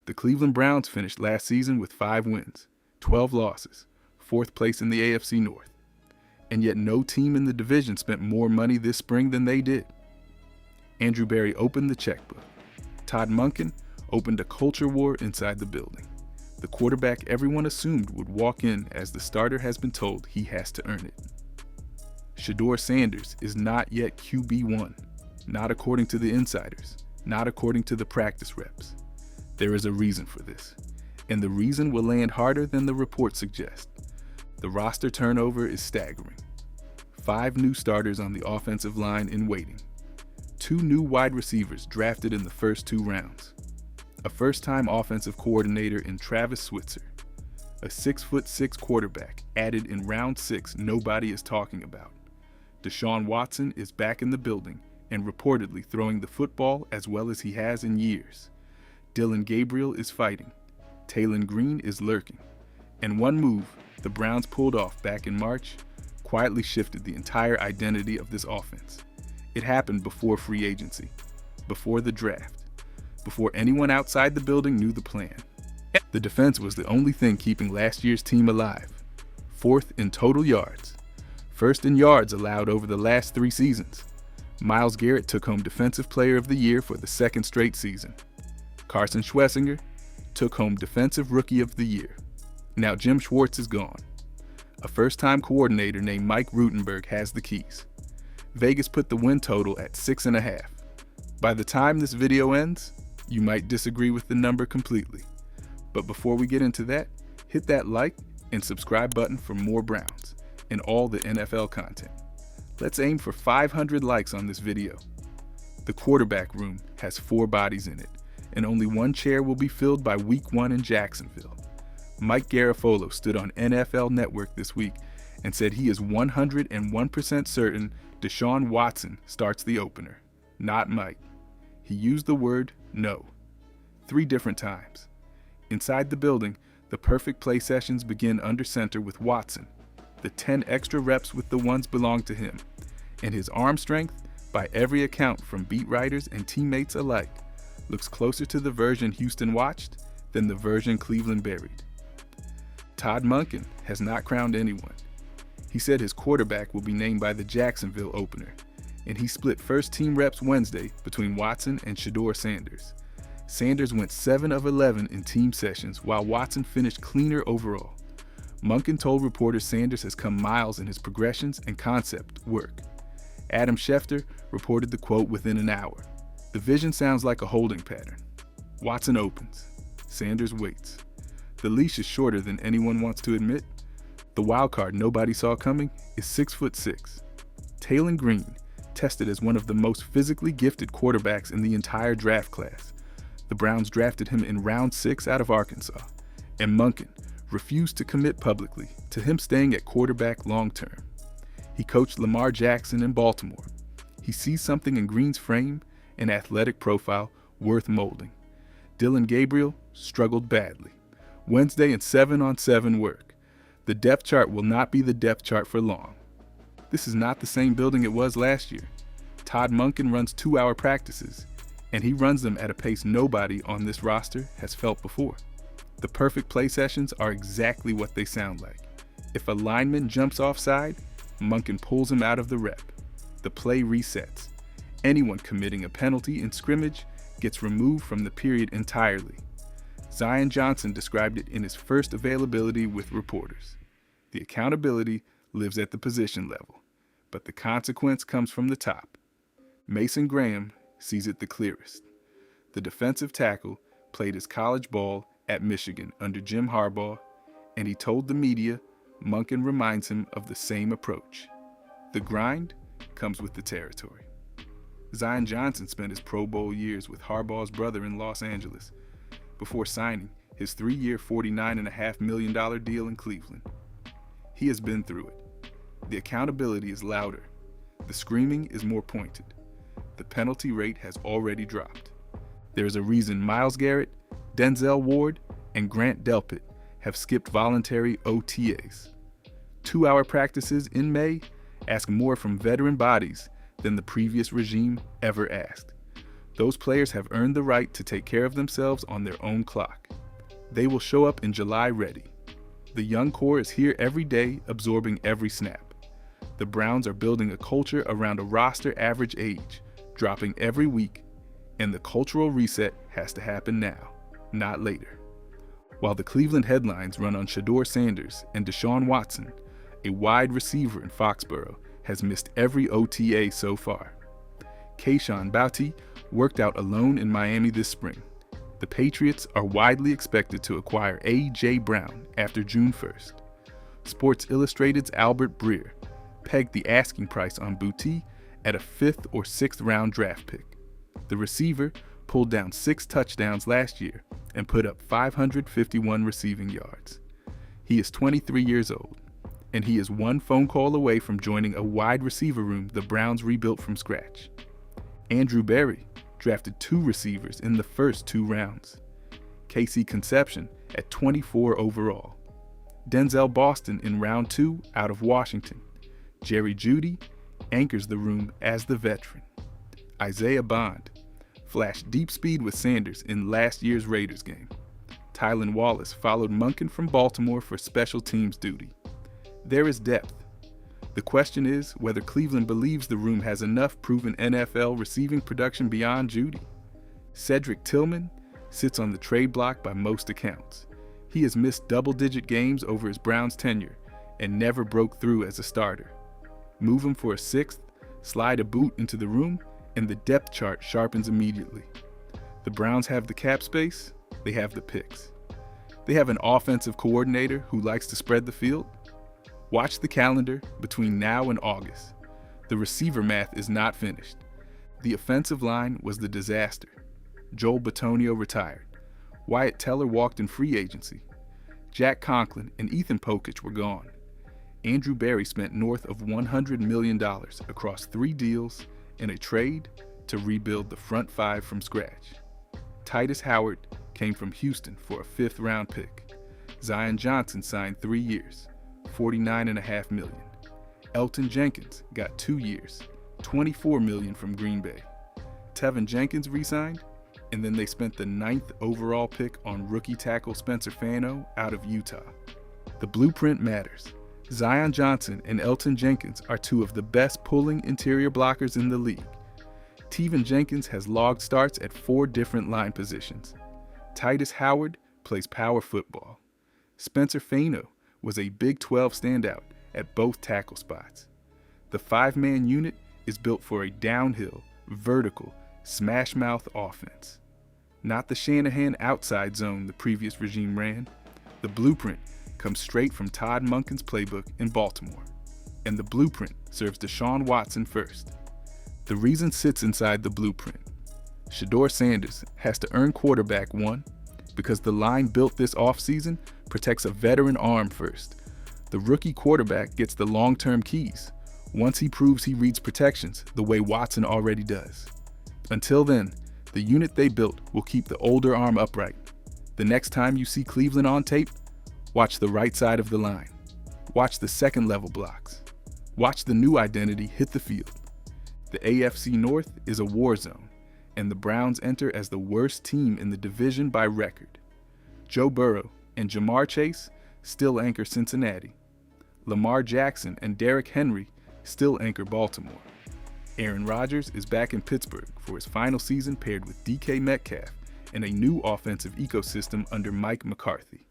The Cleveland Browns finished last season with 5 wins, 12 losses, 4th place in the AFC North. And yet no team in the division spent more money this spring than they did. Andrew Berry opened the checkbook. Todd Monken opened a culture war inside the building. The quarterback everyone assumed would walk in as the starter has been told he has to earn it. Shedeur Sanders is not yet QB1, not according to the insiders, not according to the practice reps. There is a reason for this, and the reason will land harder than the reports suggest. The roster turnover is staggering. 5 new starters on the offensive line in waiting. 2 new wide receivers drafted in the first 2 rounds. A first-time offensive coordinator in Travis Switzer. A 6'6" quarterback added in round 6 nobody is talking about. Deshaun Watson is back in the building and reportedly throwing the football as well as he has in years. Dillon Gabriel is fighting. Taylon Green is lurking. And one move the Browns pulled off back in March quietly shifted the entire identity of this offense. It happened before free agency, before the draft, before anyone outside the building knew the plan. The defense was the only thing keeping last year's team alive. 4th in total yards. 1st in yards allowed over the last 3 seasons. Myles Garrett took home Defensive Player of the Year for the 2nd straight season. Carson Schwessinger took home Defensive Rookie of the Year. Now Jim Schwartz is gone. A first-time coordinator named Mike Rutenberg has the keys. Vegas put the win total at 6.5. By the time this video ends, you might disagree with the number completely. But before we get into that, hit that like and subscribe button for more Browns and all the NFL content. Let's aim for 500 likes on this video. The quarterback room has 4 bodies in it, and only 1 chair will be filled by Week 1 in Jacksonville. Mike Garafolo stood on NFL Network this week and said he is 101% certain Deshaun Watson starts the opener, not Mike. He used the word no 3 different times. Inside the building, the perfect play sessions begin under center with Watson. The 10 extra reps with the ones belong to him, and his arm strength, by every account from beat writers and teammates alike, looks closer to the version Houston watched than the version Cleveland buried. Todd Monken has not crowned anyone. He said his quarterback will be named by the Jacksonville opener, and he split first-team reps Wednesday between Watson and Shedeur Sanders. Sanders went 7 of 11 in team sessions, while Watson finished cleaner overall. Monken told reporters Sanders has come miles in his progressions and concept work. Adam Schefter reported the quote within an hour. The vision sounds like a holding pattern. Watson opens. Sanders waits. The leash is shorter than anyone wants to admit. The wild card nobody saw coming is 6'6". Taylon Green, tested as one of the most physically gifted quarterbacks in the entire draft class. The Browns drafted him in round 6 out of Arkansas, and Monken refused to commit publicly to him staying at quarterback long term. He coached Lamar Jackson in Baltimore. He sees something in Green's frame and athletic profile worth molding. Dillon Gabriel struggled badly. Wednesday in 7-on-7 work. The depth chart will not be the depth chart for long. This is not the same building it was last year. Todd Monken runs 2-hour practices, and he runs them at a pace nobody on this roster has felt before. The perfect play sessions are exactly what they sound like. If a lineman jumps offside, Monken pulls him out of the rep. The play resets. Anyone committing a penalty in scrimmage gets removed from the period entirely. Zion Johnson described it in his first availability with reporters. The accountability lives at the position level, but the consequence comes from the top. Mason Graham sees it the clearest. The defensive tackle played his college ball at Michigan under Jim Harbaugh, and he told the media Monken reminds him of the same approach. The grind comes with the territory. Zion Johnson spent his Pro Bowl years with Harbaugh's brother in Los Angeles before signing his 3-year, $49.5 million deal in Cleveland. He has been through it. The accountability is louder. The screaming is more pointed. The penalty rate has already dropped. There is a reason Myles Garrett, Denzel Ward, and Grant Delpit have skipped voluntary OTAs. 2-hour practices in May ask more from veteran bodies than the previous regime ever asked. Those players have earned the right to take care of themselves on their own clock. They will show up in July ready. The young core is here every day, absorbing every snap. The Browns are building a culture around a roster average age, dropping every week, and the cultural reset has to happen now, not later. While the Cleveland headlines run on Shedeur Sanders and Deshaun Watson, a wide receiver in Foxborough has missed every OTA so far. Kayshon Boutte worked out alone in Miami this spring. The Patriots are widely expected to acquire A.J. Brown after June 1st. Sports Illustrated's Albert Breer pegged the asking price on Boutte at a 5th or 6th round draft pick. The receiver pulled down 6 touchdowns last year and put up 551 receiving yards. He is 23 years old, and he is one phone call away from joining a wide receiver room the Browns rebuilt from scratch. Andrew Berry drafted 2 receivers in the first 2 rounds. Casey Conception at 24 overall. Denzel Boston in round 2 out of Washington. Jerry Jeudy anchors the room as the veteran. Isaiah Bond flashed deep speed with Sanders in last year's Raiders game. Tylan Wallace followed Monken from Baltimore for special teams duty. There is depth. The question is whether Cleveland believes the room has enough proven NFL receiving production beyond Jeudy. Cedric Tillman sits on the trade block by most accounts. He has missed double-digit games over his Browns tenure and never broke through as a starter. Move him for a 6th, slide a boot into the room, and the depth chart sharpens immediately. The Browns have the cap space, they have the picks. They have an offensive coordinator who likes to spread the field. Watch the calendar between now and August. The receiver math is not finished. The offensive line was the disaster. Joel Bitonio retired. Wyatt Teller walked in free agency. Jack Conklin and Ethan Pocic were gone. Andrew Berry spent north of $100 million across 3 deals and a trade to rebuild the front 5 from scratch. Titus Howard came from Houston for a 5th round pick. Zion Johnson signed 3 years, $49.5 million. Elton Jenkins got 2 years, $24 million from Green Bay. Tevin Jenkins re-signed, and then they spent the 9th overall pick on rookie tackle Spencer Fano out of Utah. The blueprint matters. Zion Johnson and Elton Jenkins are 2 of the best pulling interior blockers in the league. Tevin Jenkins has logged starts at 4 different line positions. Titus Howard plays power football. Spencer Fano was a Big 12 standout at both tackle spots. The 5-man unit is built for a downhill, vertical, smash-mouth offense. Not the Shanahan outside zone the previous regime ran. The blueprint comes straight from Todd Monken's playbook in Baltimore. And the blueprint serves Deshaun Watson first. The reason sits inside the blueprint. Shedeur Sanders has to earn quarterback 1 because the line built this offseason protects a veteran arm first. The rookie quarterback gets the long-term keys once he proves he reads protections the way Watson already does. Until then, the unit they built will keep the older arm upright. The next time you see Cleveland on tape, watch the right side of the line. Watch the second-level blocks. Watch the new identity hit the field. The AFC North is a war zone, and the Browns enter as the worst team in the division by record. Joe Burrow and Jamar Chase still anchor Cincinnati. Lamar Jackson and Derrick Henry still anchor Baltimore. Aaron Rodgers is back in Pittsburgh for his final season paired with DK Metcalf and a new offensive ecosystem under Mike McCarthy.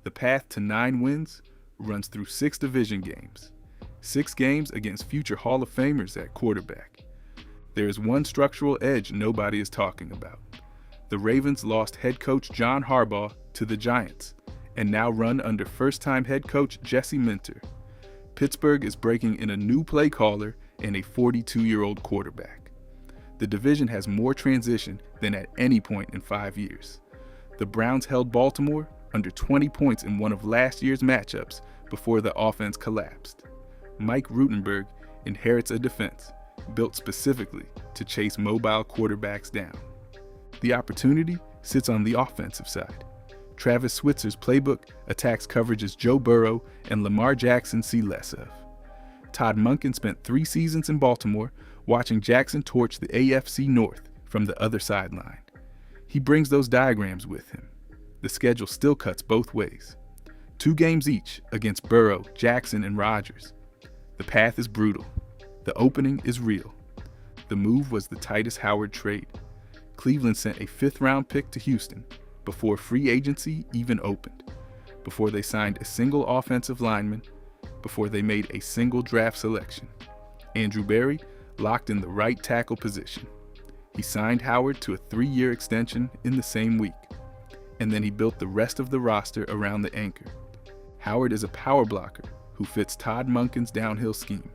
The path to 9 wins runs through 6 division games, 6 games against future Hall of Famers at quarterback. There is one structural edge nobody is talking about. The Ravens lost head coach John Harbaugh to the Giants and now run under first-time head coach Jesse Minter. Pittsburgh is breaking in a new play caller and a 42-year-old quarterback. The division has more transition than at any point in 5 years. The Browns held Baltimore under 20 points in one of last year's matchups before the offense collapsed. Mike Rutenberg inherits a defense built specifically to chase mobile quarterbacks down. The opportunity sits on the offensive side. Travis Switzer's playbook attacks coverages Joe Burrow and Lamar Jackson see less of. Todd Monken spent 3 seasons in Baltimore watching Jackson torch the AFC North from the other sideline. He brings those diagrams with him. The schedule still cuts both ways. 2 games each against Burrow, Jackson, and Rodgers. The path is brutal. The opening is real. The move was the Titus Howard trade. Cleveland sent a 5th-round pick to Houston before free agency even opened, before they signed a single offensive lineman, before they made a single draft selection. Andrew Berry locked in the right tackle position. He signed Howard to a 3-year extension in the same week, and then he built the rest of the roster around the anchor. Howard is a power blocker who fits Todd Monken's downhill scheme.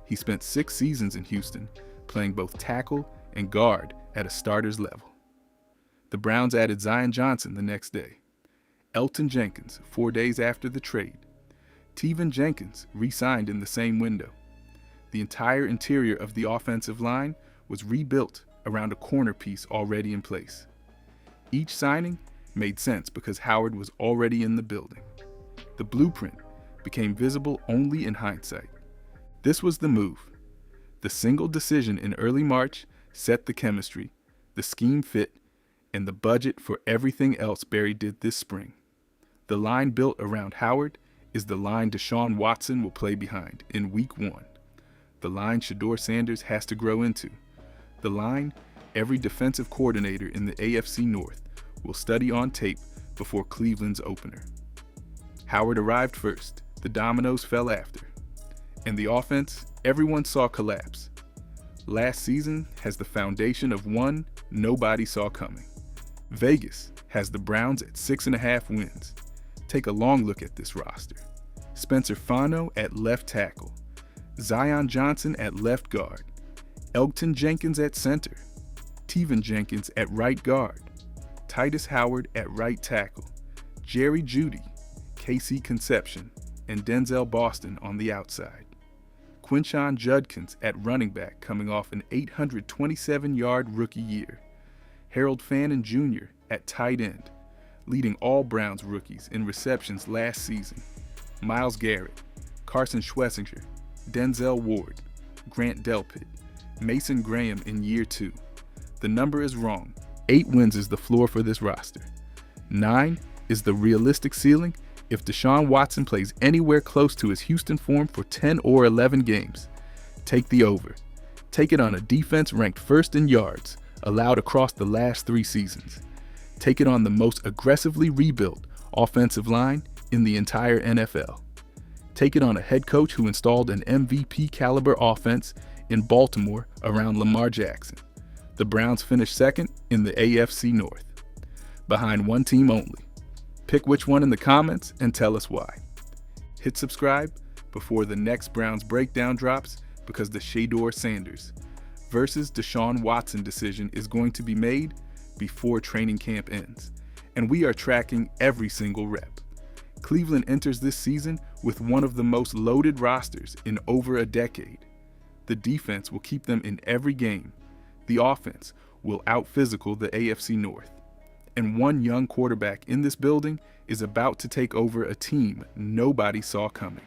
He spent 6 seasons in Houston, playing both tackle and guard at a starter's level. The Browns added Zion Johnson the next day. Elton Jenkins 4 days after the trade. Teven Jenkins re-signed in the same window. The entire interior of the offensive line was rebuilt around a corner piece already in place. Each signing made sense because Howard was already in the building. The blueprint became visible only in hindsight. This was the move. The single decision in early March set the chemistry, the scheme fit, and the budget for everything else Berry did this spring. The line built around Howard is the line Deshaun Watson will play behind in Week 1. The line Shedeur Sanders has to grow into. The line every defensive coordinator in the AFC North will study on tape before Cleveland's opener. Howard arrived first, the dominoes fell after. And the offense, everyone saw collapse. Last season has the foundation of one nobody saw coming. Vegas has the Browns at 6.5 wins. Take a long look at this roster. Spencer Fano at left tackle. Zion Johnson at left guard. Elton Jenkins at center. Teven Jenkins at right guard. Titus Howard at right tackle. Jerry Jeudy, KC Conception, and Denzel Boston on the outside. Quinshon Judkins at running back coming off an 827-yard rookie year. Harold Fannin Jr. at tight end, leading all Browns rookies in receptions last season. Myles Garrett, Carson Schwessinger, Denzel Ward, Grant Delpit, Mason Graham in year 2. The number is wrong. 8 wins is the floor for this roster. 9 is the realistic ceiling if Deshaun Watson plays anywhere close to his Houston form for 10 or 11 games. Take the over. Take it on a defense ranked first in yards, allowed across the last 3 seasons. Take it on the most aggressively rebuilt offensive line in the entire NFL. Take it on a head coach who installed an MVP caliber offense in Baltimore around Lamar Jackson. The Browns finished second in the AFC North, behind one team only. Pick which one in the comments and tell us why. Hit subscribe before the next Browns breakdown drops because the Shedeur Sanders versus Deshaun Watson decision is going to be made before training camp ends, and we are tracking every single rep. Cleveland enters this season with one of the most loaded rosters in over a decade. The defense will keep them in every game. The offense will out-physical the AFC North. And one young quarterback in this building is about to take over a team nobody saw coming.